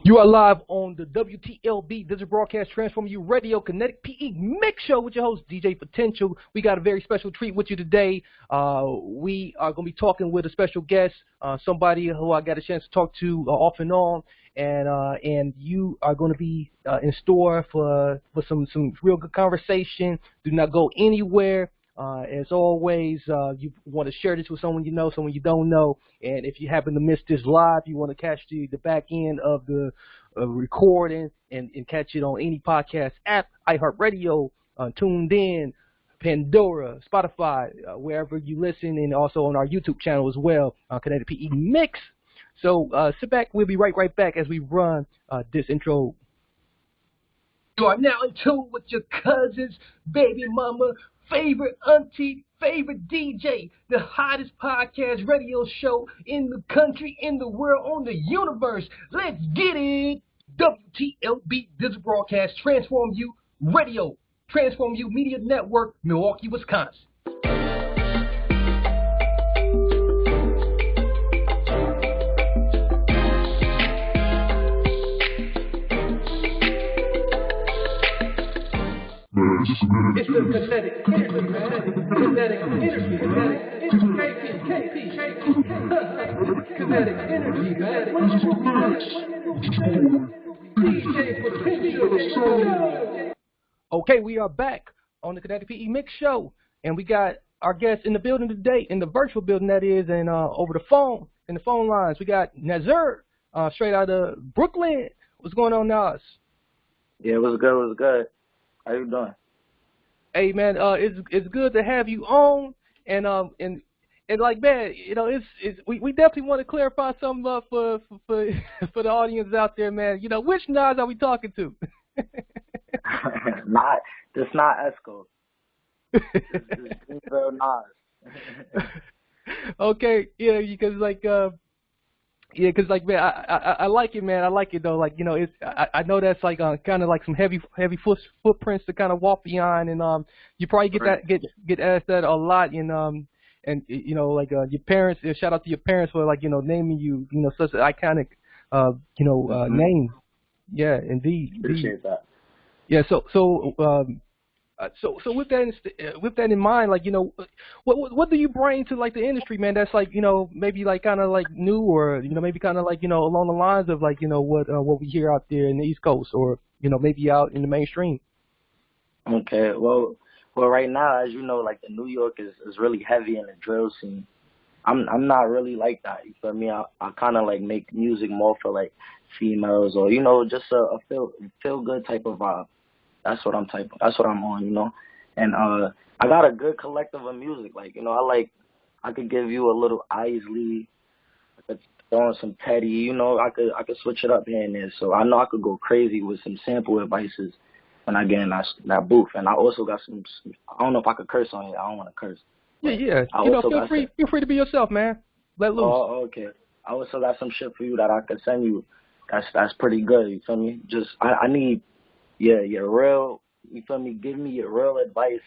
You are live on the WTLB Digital Broadcast Transform You Radio Kinetic PE Mix Show with your host, DJ Potential. We got a very special treat with you today. We are going to be talking with a special guest, somebody who I got a chance to talk to off and on. And you are going to be in store for some real good conversation. Do not go anywhere. As always, you want to share this with someone you know, someone you don't know. And if you happen to miss this live, you want to catch the back end of the recording and catch it on any podcast app, iHeartRadio, Tuned In, Pandora, Spotify, wherever you listen, and also on our YouTube channel as well, Kinetic PE Mix. So sit back. We'll be right back as we run this intro. You are now in tune with your cousins, baby mama, favorite auntie, favorite DJ, the hottest podcast radio show in the country, in the world, on the universe. Let's get it. WTLB Digital Broadcast Transform You Radio, Transform You Media Network, Milwaukee, Wisconsin. It's the kinetic energy, man. Kinetic energy, man. Kinetic energy, man. DJ Potential. Okay, we are back on the Kinetic PE Mix Show, and we got our guests in the building today, in the virtual building that is, and over the phone, in the phone lines. We got Nazar, straight out of Brooklyn. What's going on, Nas? Yeah, what's good? How you doing? Hey man, it's good to have you on, and like man, you know, we definitely want to clarify something for for the audience out there, man. You know, which Nas are we talking to? not Esco. It's real Nas. Okay, yeah, because like yeah, cause like man, I like it, man. I like it though. Like, you know, it's I know that's like kind of like some heavy footprints to kind of walk behind, and you probably get asked that a lot, and you know, like your parents. Shout out to your parents for, like, you know, naming you, you know, such an iconic name. Yeah, indeed. Appreciate that. Yeah. So with that in mind, like, you know, what do you bring to, like, the industry, man? That's, like, you know, maybe like kind of like new, or, you know, maybe kind of like, you know, along the lines of, like, you know, what we hear out there in the East Coast, or, you know, maybe out in the mainstream. Okay, well, right now, as you know, like, the New York is really heavy in the drill scene. I'm not really like that. You feel me? I kind of like make music more for, like, females, or, you know, just a feel good type of vibe. That's what I'm on, you know. And I got a good collective of music. Like, you know, I could give you a little Isley, I could throw in some Teddy, you know, I could switch it up here and there. So I know I could go crazy with some sample advices when I get in that booth. And I also got some, I don't know if I could curse on here. I don't want to curse. Yeah. You know, feel free to be yourself, man. Let loose. Oh, okay. I also got some shit for you that I could send you. That's pretty good, you feel me? Just I need your real, you feel me? Give me your real advice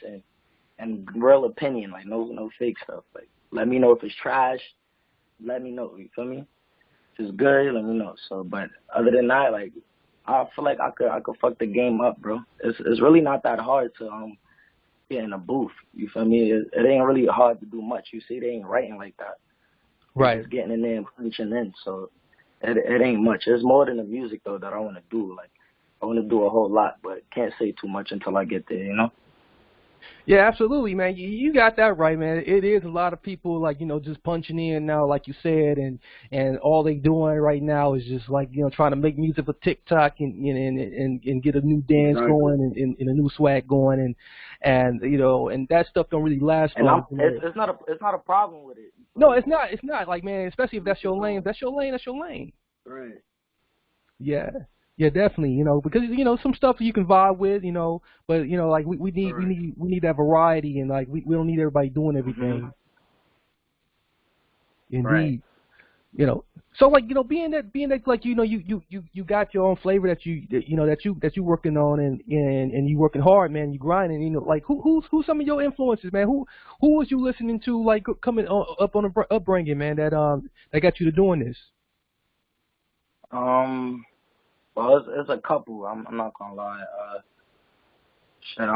and real opinion, like no fake stuff. Like, let me know if it's trash. Let me know, you feel me? If it's good, let me know. So, but other than that, like, I feel like I could fuck the game up, bro. It's really not that hard to get in a booth. You feel me? It ain't really hard to do much. You see, they ain't writing like that. Right. Just getting in there and punching in. So it ain't much. There's more than the music though that I want to do. Like, I want to do a whole lot, but can't say too much until I get there, you know? Yeah, absolutely, man. You got that right, man. It is a lot of people, like, you know, just punching in now, like you said, and all they doing right now is just, like, you know, trying to make music for TikTok and get a new dance going and a new swag going, and you know, and that stuff don't really last long. It's not a problem with it. No, it's not like, man, especially if that's your lane. If that's your lane, that's your lane. Right. Yeah. Yeah, definitely, you know, because, you know, some stuff you can vibe with, you know, but, you know, like we need that variety, and, like, we don't need everybody doing everything. Indeed. Right. You know, so, like, you know, being that like, you know, you got your own flavor that you working on, and you working hard, man, you grinding, you know, like, who's some of your influences, man? Who was you listening to, like, coming up on the upbringing, man, that got you to doing this? Well, it's a couple. I'm not gonna lie. Shit,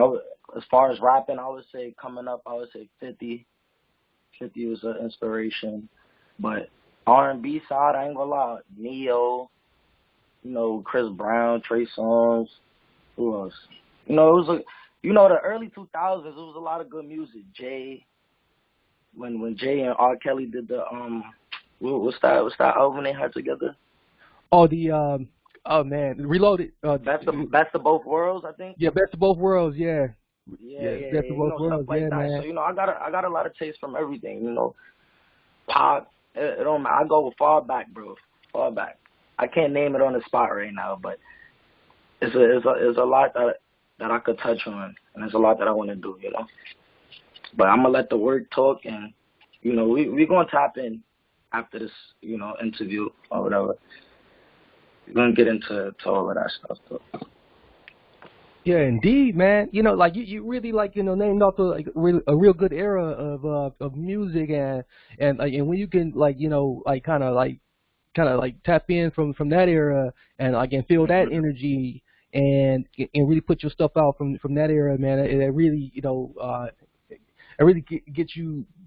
as far as rapping, I would say coming up, I would say 50. 50 was an inspiration. But R&B side, I ain't gonna lie. Neo, Chris Brown, Trey Songz, who else? It was the early 2000s. It was a lot of good music. Jay, when Jay and R. Kelly did the what's that album they had together? Oh, oh man, Reloaded. Best of both worlds, I think. Yeah, Best of Both Worlds. Yeah, Yeah, yeah, yeah, Best of yeah. Both Stuff Worlds. like Yeah, that. man. So I got a lot of taste from everything. Pop. It don't matter. I go far back, bro. Far back. I can't name it on the spot right now, but it's a lot that I could touch on, and there's a lot that I want to do. But I'm gonna let the work talk, and we gonna tap in after this, interview or whatever. We're gonna get into all of that stuff, though. Yeah, indeed, man. Like you really like named off a real good era of music and when you can like like kind of like tap in from that era and like and feel that energy and really put your stuff out from that era, man. It really it really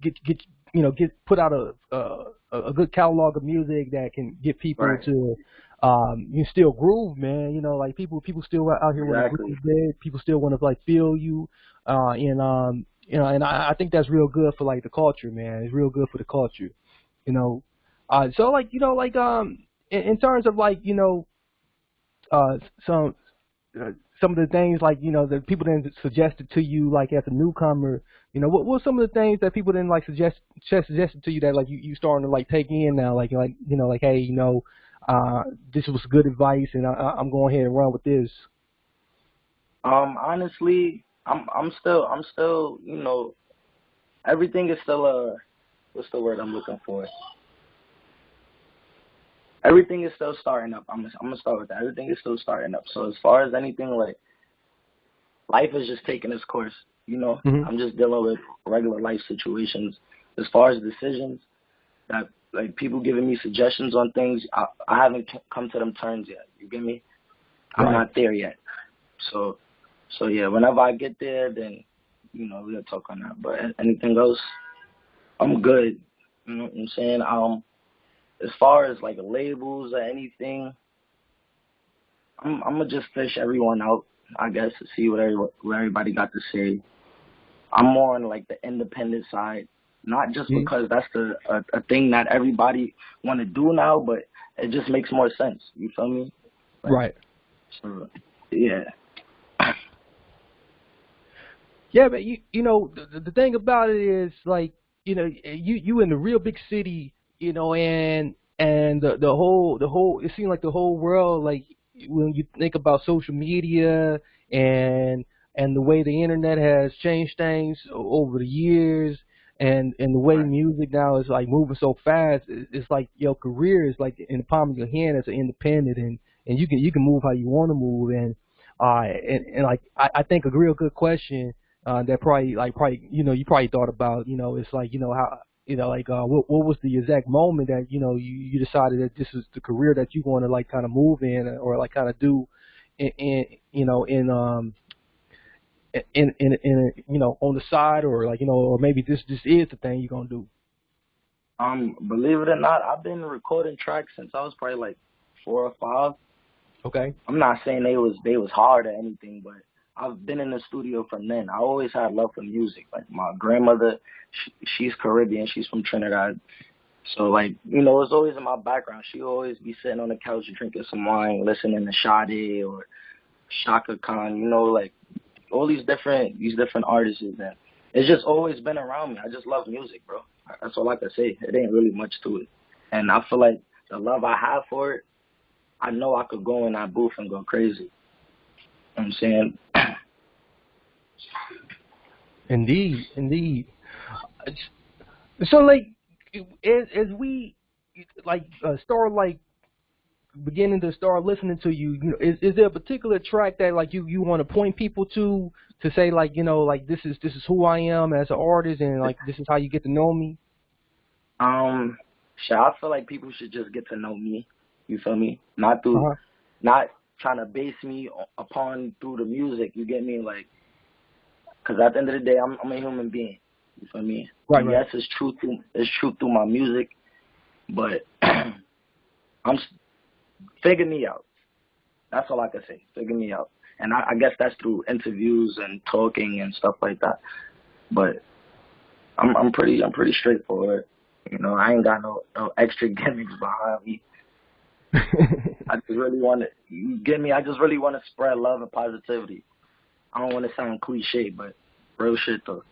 get put out a good catalog of music that can get people Right. to you still groove, man. Like people still out here want to Exactly. groove big. People still want to like feel you, and I think that's real good for like the culture, man. It's real good for the culture, you know. So like in terms of like uh some some of the things like that people then suggested to you like as a newcomer, what some of the things that people then like suggested to you that like you starting to like take in now, like like hey this was good advice and I'm going ahead and run with this. Honestly, I'm still, everything is still what's the word I'm looking for? Everything is still starting up. I'm gonna start with that. Everything is still starting up. So as far as anything, like, life is just taking its course. Hmm. I'm just dealing with regular life situations. As far as decisions, that like people giving me suggestions on things, I haven't come to them terms yet. You get me? I'm Right. not there yet. So yeah, whenever I get there, then we'll talk on that. But anything else, I'm good. You know what I'm saying? As far as like labels or anything, I'm gonna just fish everyone out, I guess, to see what everybody got to say. I'm more on like the independent side, not just Mhm. because that's a thing that everybody want to do now, but it just makes more sense. You feel me? Like, Right. so, yeah. Yeah, but the thing about it is like you in the real big city, and the whole it seems like the whole world like when you think about social media and and the way the internet has changed things over the years and the way Right. music now is like moving so fast, it's like your career is like in the palm of your hand as an independent and you can move how you want to move and like I think a real good question that probably you probably thought about it's like how like what was the exact moment that you decided that this is the career that you want to like kind of move in or like kind of do in in on the side or like or maybe this is the thing you're gonna do. Believe it or not, I've been recording tracks since I was probably like 4 or 5. Okay. I'm not saying they was hard or anything, but I've been in the studio from then. I always had love for music. Like my grandmother, she's Caribbean. She's from Trinidad. So like it's always in my background. She always be sitting on the couch drinking some wine, listening to Sade or Shaka Khan. Like all these different artists, and it's just always been around me. I just love music, bro. That's all I can say. It ain't really much to it, and I feel like the love I have for it, I know I could go in that booth and go crazy. You know what I'm saying? Indeed, indeed. So like as we like start like beginning to start listening to you, is there a particular track that like you want to point people to say like like this is who I am as an artist and like this is how you get to know me? Um, shit, I feel like people should just get to know me. You feel me? Not Uh through, huh. not trying to base me upon through the music. You get me? Like, because at the end of the day, I'm a human being. You feel me? Right, And right. yes, it's true through my music, but figure me out. That's all I can say. Figure me out. And I guess that's through interviews and talking and stuff like that. But I'm pretty straightforward. You know, I ain't got no extra gimmicks behind me. I just really want to, you get me? I just really want to spread love and positivity. I don't want to sound cliche, but real shit though.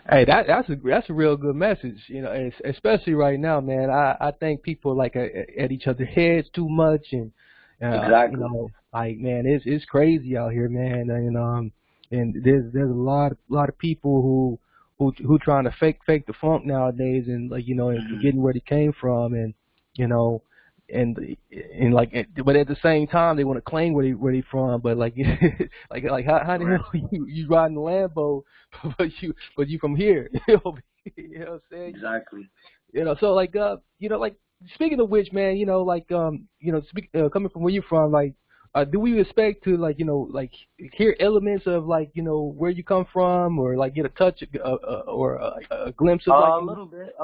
Hey, that's a real good message, you know, especially right now, man. I think people like at each other's heads too much, and Exactly. you know, like man, it's crazy out here, man, and there's a lot of people who trying to fake the funk nowadays, and like you know, and forgetting where they came from, and you know, and like, but at the same time they want to claim where they from, but like like how the hell you riding the Lambo, but you from here, you know what I'm saying? Exactly. You know, so like you know, like speaking of which, man, you know, like you know, coming from where you from, like do we expect to like you know like hear elements of like you know where you come from, or like get a touch or a glimpse of like a little bit,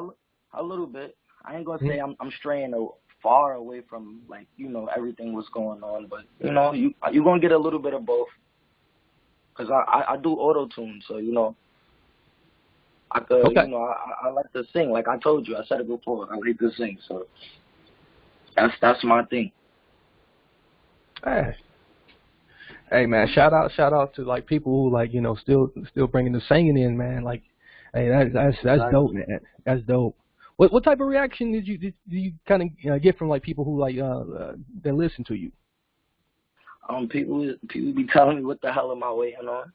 a little bit. I ain't gonna say I'm straying far away from like you know everything what's going on, but you know you gonna get a little bit of both. Cause I do auto tune, so you know I could okay. you know I like to sing. Like I told you, I said it before. I like to sing, so that's my thing. Hey man, shout out to like people who like you know still bringing the singing in, man. Like, hey, that's dope, man. That's dope. What type of reaction did you kind of get from like people who like that listen to you? People be telling me what the hell am I waiting on?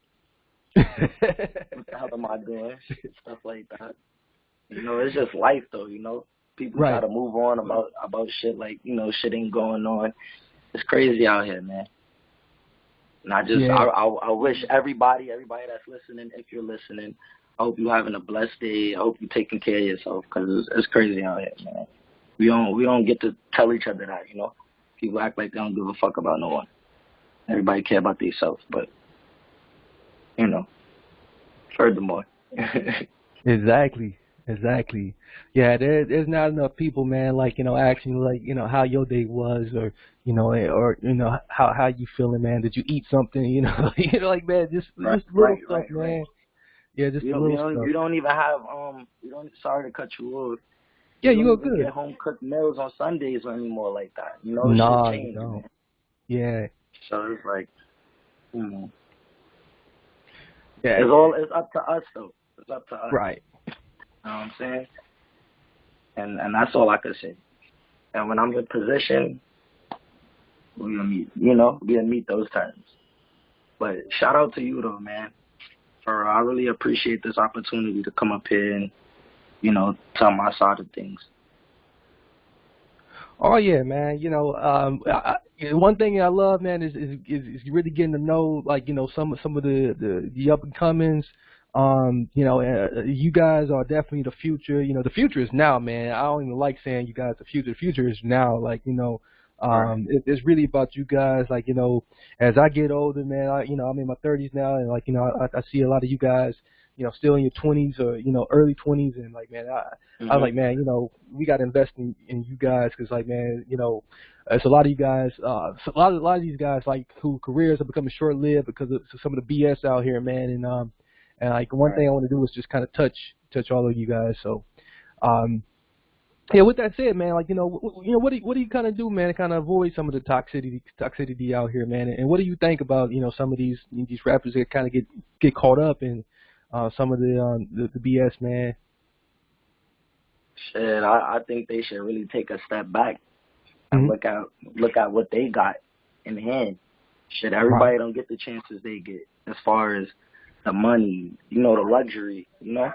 What the hell am I doing? Stuff like that. You know, it's just life though. You know, people try Right. to move on about shit like you know shit ain't going on. It's crazy out here, man. And I just, Yeah. I wish everybody that's listening, if you're listening, I hope you're having a blessed day. I hope you're taking care of yourself, because it's crazy out here, man. We don't get to tell each other that, you know. People act like they don't give a fuck about no one. Everybody care about themselves, but you know. Furthermore. Exactly. Yeah, there's not enough people, man. Like you know, asking like you know how your day was, or you know, how you feeling, man. Did you eat something? You know, you know, like man, just little stuff, man. Yeah, just the little stuff. You don't even have you don't. Sorry to cut you off. Yeah, You you don't go even good. get home cooked meals on Sundays anymore like that. You know, shit Nah, you changed, don't. man. Yeah. So it's like, you know, Yeah. it's up to us though. It's up to us. Right. You know what I'm saying? And that's all I could say. And when I'm in position, we'll meet those terms. But shout out to you though, man. I really appreciate this opportunity to come up here and, you know, tell my side of things. Oh yeah, man. You know, one thing I love, man, is really getting to know, like, you know, some of the up and comings. You know, you guys are definitely the future. You know, the future is now, man. I don't even like saying you guys the future. The future is now. Like, you know, it's really about you guys. Like, you know, as I get older, man, you know, I'm in my 30s now, and like, you know, I see a lot of you guys, you know, still in your 20s or you know, early 20s, and like, man, I was like, man, you know, we got to invest in you guys, because, like, man, you know, it's a lot of you guys, a lot of these guys, like, who careers are becoming short-lived because of some of the BS out here, man. And like, one thing I want to do is just kind of touch all of you guys. So, yeah. With that said, man, like, you know, what do you kind of do, man, to kind of avoid some of the toxicity out here, man? And what do you think about, you know, some of these rappers that kind of get caught up in some of the BS, man? Shit, I think they should really take a step back and look at what they got in hand. Shit, everybody don't get the chances they get as far as the money, you know, the luxury, you know.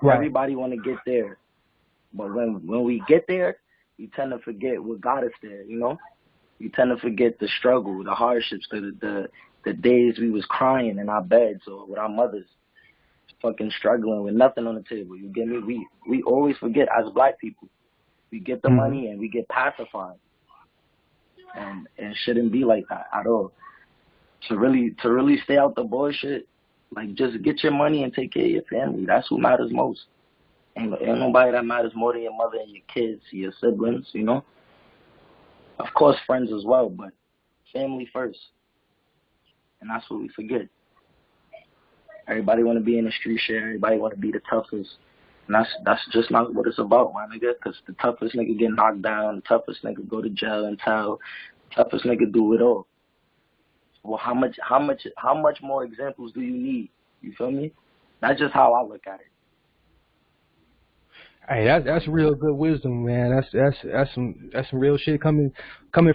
Right. Everybody want to get there, but when we get there, you tend to forget what got us there, you know. You tend to forget the struggle, the hardships, the days we was crying in our beds or with our mothers, fucking struggling with nothing on the table. You get me? We always forget as black people. We get the money and we get pacified. and it shouldn't be like that at all. To really stay out the bullshit, like just get your money and take care of your family. That's what matters most. Ain't nobody that matters more than your mother and your kids, your siblings, you know. Of course, friends as well, but family first. And that's what we forget. Everybody want to be in the street shit. Everybody want to be the toughest. And that's just not what it's about, my nigga. Because the toughest nigga get knocked down. The toughest nigga go to jail and tell. The toughest nigga do it all. Well, how much more examples do you need? You feel me? That's just how I look at it. Hey, that's real good wisdom, man. That's some real shit coming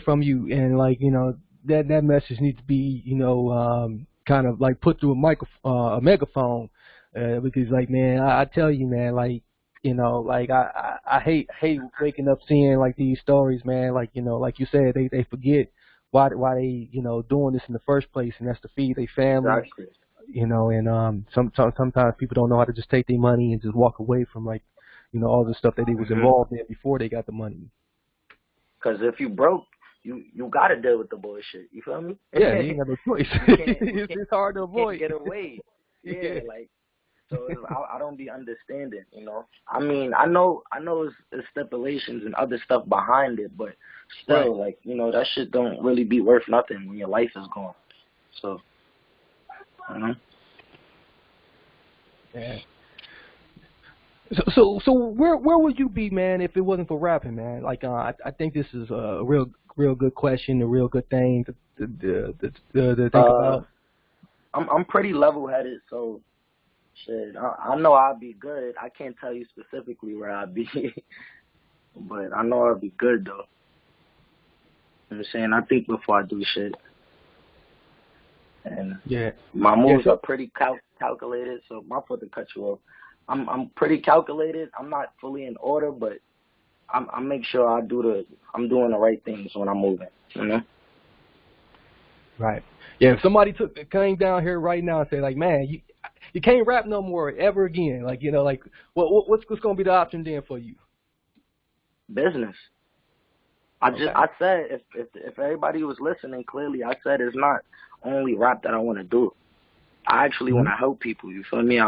from you, and like, you know, that message needs to be, you know, kind of like put through a megaphone, because like, man, I tell you, man, like, you know, like I hate waking up seeing like these stories, man. Like, you know, like you said, they forget why they, you know, doing this in the first place, and that's to feed their family. Exactly. You know, and sometimes people don't know how to just take their money and just walk away from, like, you know, all the stuff that they was involved in before they got the money. Because if you broke, you got to deal with the bullshit. You feel me? Yeah, you ain't got no choice. It's hard to avoid. Can't get away. Yeah, like, so I don't be understanding, you know. I mean, I know it's stipulations and other stuff behind it, but still, like, you know, that shit don't really be worth nothing when your life is gone. So, you know. Yeah. So where would you be, man, if it wasn't for rapping, man? Like, I think this is a real good question, a real good thing to think about. I'm pretty level-headed, so shit, I know I'll be good. I can't tell you specifically where I'll be, but I know I'll be good though. You know what I'm saying? I think before I do shit, and yeah, my moves are pretty calculated. So my fault to cut you off. I'm pretty calculated. I'm not fully in order, but I make sure I'm doing the right things when I'm moving, you know? Right. Yeah, if somebody came down here right now and said, like, man, you can't rap no more ever again, like, you know, like, what's going to be the option then for you? Business. I said, if everybody was listening clearly, I said it's not only rap that I want to do. I actually want to help people, you feel me?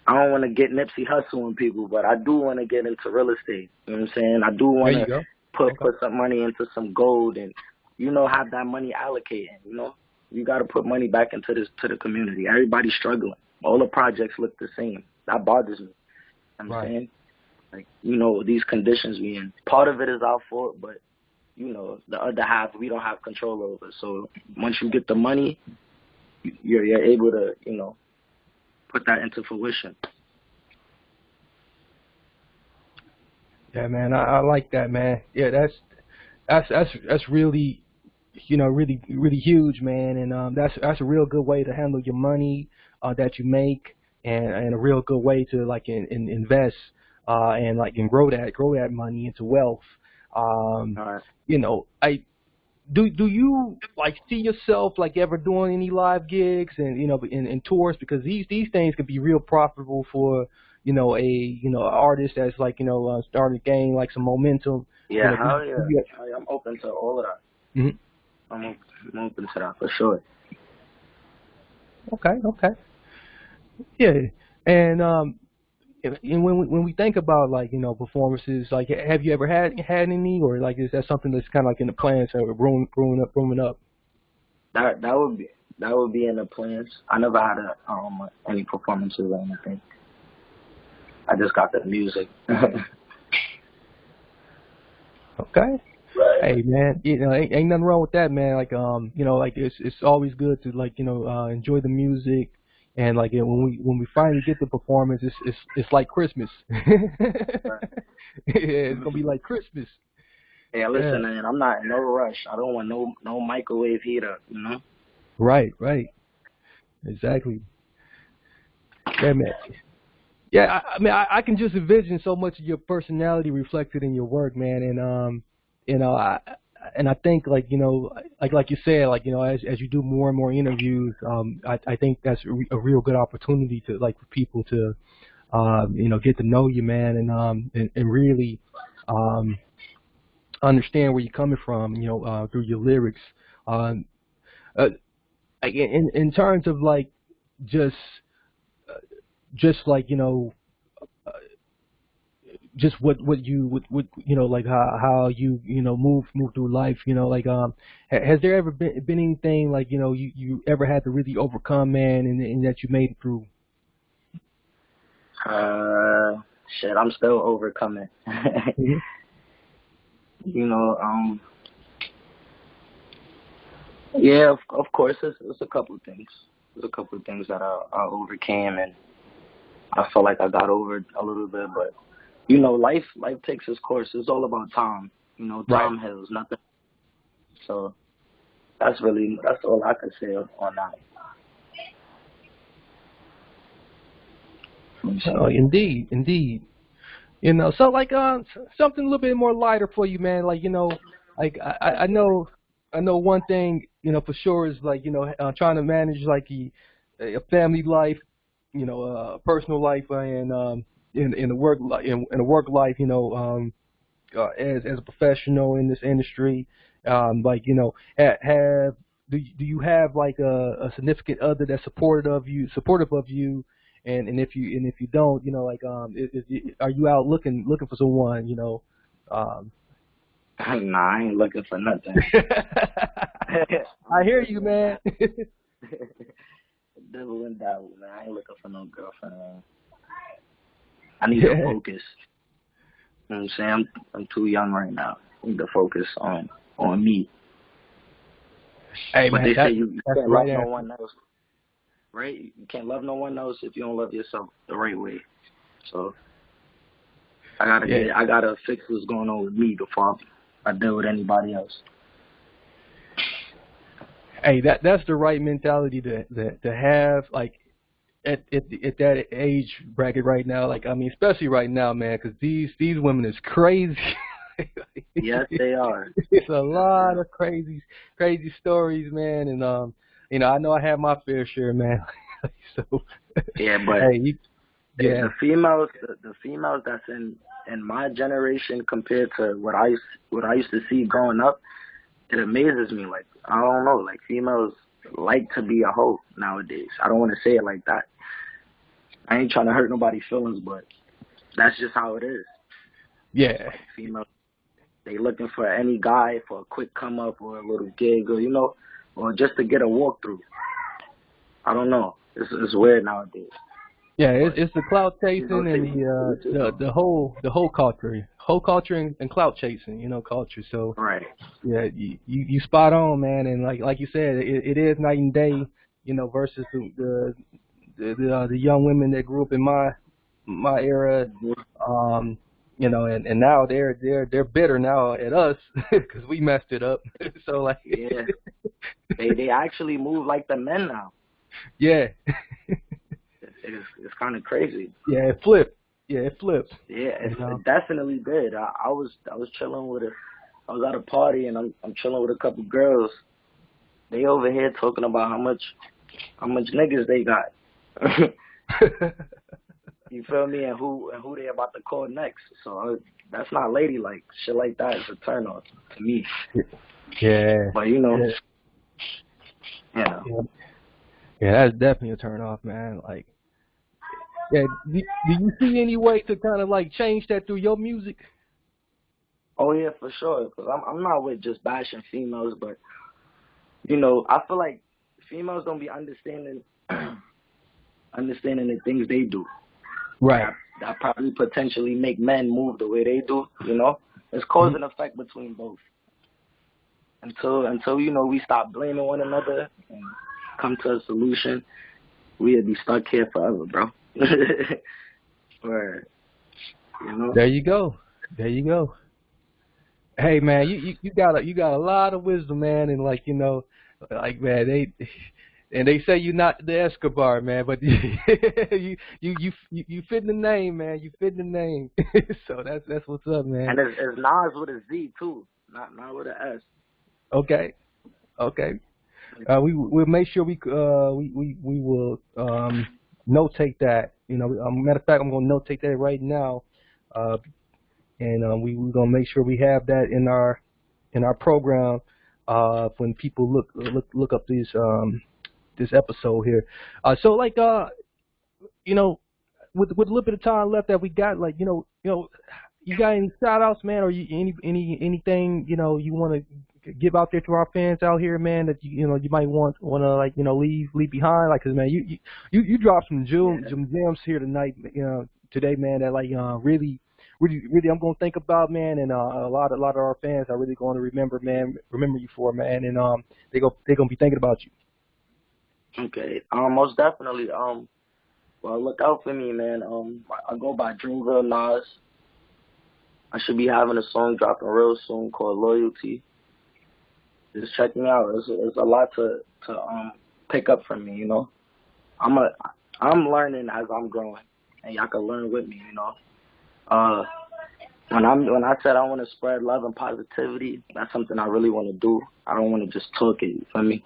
I don't want to get Nipsey Hussle people, but I do want to get into real estate. You know what I'm saying? I do want to put some money into some gold and, you know, have that money allocating, you know? You got to put money back into the community. Everybody's struggling. All the projects look the same. That bothers me. You know what I'm saying? Like, you know, these conditions we in. Part of it is our fault, but, you know, the other half we don't have control over. So once you get the money, you're able to, you know, put that into fruition. Yeah, man, I like that, man. Yeah, that's really, you know, really huge, man, and that's a real good way to handle your money that you make, and a real good way to like invest and grow that money into wealth. You know, Do you like see yourself like ever doing any live gigs and, you know, in tours, because these things could be real profitable for, you know, an artist that's like, you know, starting to gain like some momentum. Yeah, you know, hell yeah. I'm open to all of that. Mm-hmm. I'm open to that for sure. Okay. Yeah, and when we think about, like, you know, performances, like, have you ever had any, or like is that something that's kind of like in the plans of growing up? That would be in the plans. I never had any performances or anything. I just got the music. Okay. Hey, man, you know, ain't nothing wrong with that, man. Like, you know, like it's always good to, like, you know, enjoy the music, and like, you know, when we finally get the performance, it's like Christmas. Yeah, it's gonna be like Christmas. Yeah, listen, man, I'm not in no rush. I don't want no microwave heater, you know. Right, exactly. Yeah, man. Yeah, I mean, I can just envision so much of your personality reflected in your work, man, and you know, I think, like, you know, like you said, like, you know, as you do more and more interviews, I think that's a real good opportunity to, like, for people to, you know, get to know you, man, and really, understand where you're coming from, through your lyrics. Um, uh, like in terms of like just just like uh, just what you what like how you move through life, like has there ever been anything like you ever had to really overcome, man, and that you made it through? Shit, I'm still overcoming. Hmm. you know, yeah, of course, it's a couple of things. There's a couple of things that I overcame, and I feel like I got over it a little bit. But life takes its course. It's all about time. Right. Time heals nothing. So that's all I can say on that. You know what I'm Oh, saying? indeed, indeed. So like something a little bit more lighter for you, man. Like like I know one thing for sure is like trying to manage like a family life, personal life, and in the work in the work life, as a professional in this industry. Like have do you have like a significant other that's supportive of you, and if you don't, like are you out looking for someone, um Nah, I ain't looking for nothing. I hear you, man. Devil and devil, man. I ain't looking for no girlfriend, man. I need to Yeah. focus. You know what I'm saying? I'm too young right now. I need to focus on me. Hey But man, they say you that's can't the right love no answer. one else, right? You can't love no one else if you don't love yourself the right way. So Yeah. I gotta fix what's going on with me before I deal with anybody else. Hey, that's the right mentality to have, like at that age bracket right now. Like I mean, especially right now, man, because these women is crazy. Yes, they are. It's a Yes, they lot are. of crazy stories, man, and I know I have my fair share, man. So, Yeah, but hey, yeah, the females that's in my generation compared to what I used to see growing up, it amazes me. Like I don't know, like females like to be a hoe nowadays. I don't want to say it like that. I ain't trying to hurt nobody's feelings, but that's just how it is. yeah, Like females, they looking for any guy for a quick come up or a little gig or or just to get a walkthrough. I don't know. It's weird nowadays. yeah. But It's the clout chasing and take it to them. the whole culture and clout chasing, culture. So Right. yeah, you spot on, man, and like you said, it is night and day, versus the young women that grew up in my era, Mhm. and now they're bitter now at us because we messed it up. So like, Yeah. They actually move like the men now. yeah, It's kind of crazy. yeah, it flipped, yeah, it flipped, Yeah, you know. it definitely did. I was chilling with I was at a party and I'm chilling with a couple girls. They over here talking about how much niggas they got. You feel me? And who they about to call next. So that's not ladylike. Shit like that is a turn on to me. Yeah, But yeah, you know. yeah, yeah. That's definitely a turn off, man. Like, yeah, do you see any way to kind of like change that through your music? Oh yeah, for sure. Cause I'm not with just bashing females, but I feel like females don't be understanding understanding the things they do Right. that probably potentially make men move the way they do. It's cause Mhm. and effect between both. Until we stop blaming one another and come to a solution, we'd be stuck here forever, bro. Or There you go. There you go. Hey man, you got a lot of wisdom, man, and like like man, they say you're not the Escobar, man, but you fit in the name, man. You fit in the name. So that's what's up, man. and it's Nas with a Z too, not with a S. Okay, okay. We'll make sure we will notate that. Matter of fact, I'm gonna notate that right now. Uh, and we're gonna make sure we have that in our program when people look up this episode here. So like you know, with a little bit of time left that we got, like you got any shout outs, man, or anything you want to give out there to our fans out here, man, that you might want to like leave behind, like, 'cause man, you dropped some gems here tonight, today, man, that like really I'm gonna think about, man, and a lot of our fans are really going to remember you for, man, and they're gonna be thinking about you. Okay, most definitely. Well, look out for me, man. I go by Dreamville Nas. I should be having a song dropping real soon called Loyalty. Just check me out. It's a lot to pick up from me, I'm learning as I'm growing, and y'all can learn with me, When I said I want to spread love and positivity, that's something I really want to do. I don't want to just talk it. You feel me?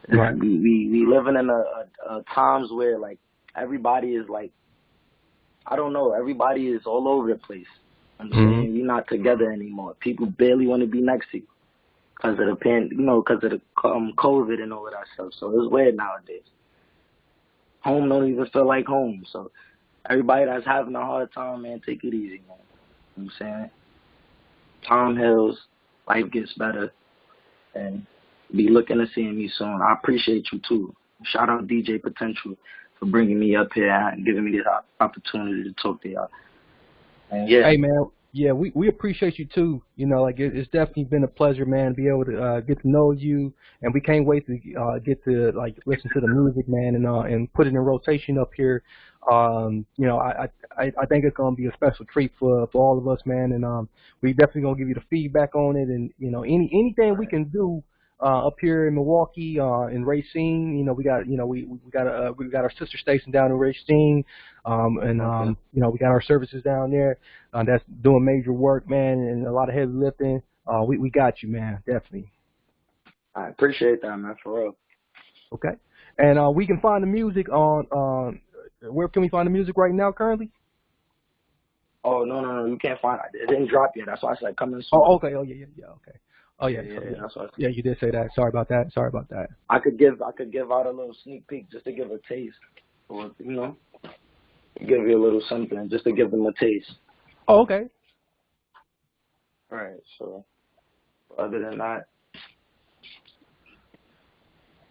Right. We living in a times where like everybody is like, I don't know, everybody is all over the place. I'm saying you're not together anymore. People barely want to be next to you because of the COVID and all of that stuff. So it's weird nowadays. Home don't even feel like home. So everybody that's having a hard time, man, take it easy, man. You know what I'm saying? Time heals, life gets better, and be looking to seeing me soon. I appreciate you too. Shout out DJ Potential for bringing me up here and giving me this opportunity to talk to y'all. And yeah. Hey man, yeah, we appreciate you too. Like it's definitely been a pleasure, man, to be able to get to know you, and we can't wait to get to like listen to the music, man, and put it in rotation up here. I think it's gonna be a special treat for all of us, man, and we definitely gonna give you the feedback on it, and anything we can do up here in Milwaukee, in Racine, we got our sister station down in Racine, and we got our services down there that's doing major work, man, and a lot of heavy lifting. We got you, man, definitely. I appreciate that, man, for real. Okay, and we can find the music on where can we find the music right now currently? Oh no, you can't find it. It didn't drop yet. That's why I said coming soon. Oh, okay. Oh yeah, okay. Oh yeah, that's what I said. Yeah, you did say that. Sorry about that. I could give out a little sneak peek just to give a taste, or give you a little something just to give them a taste. Oh, okay. All right. So other than that,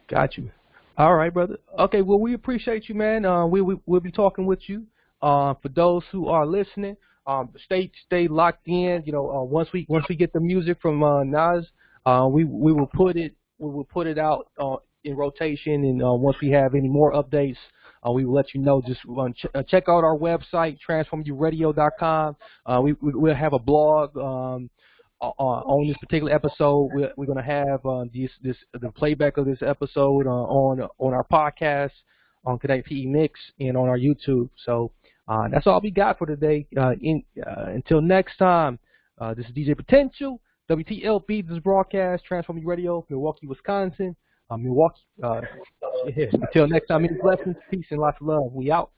got you. All right, brother. Okay, well, we appreciate you, man. We'll be talking with you. For those who are listening, stay locked in. Once we get the music from Nas, we will put it out in rotation, and once we have any more updates, we will let you know. Just check out our website, transformyouradio.com. We'll have a blog on this particular episode. We're going to have the playback of this episode on our podcast, on Connect PE Mix, and on our YouTube. So that's all we got for today. Until next time, this is DJ Potential, WTLB. This is broadcast, Transform Your Radio, Milwaukee, Wisconsin. Milwaukee. Until next time, many blessings, peace, and lots of love. We out.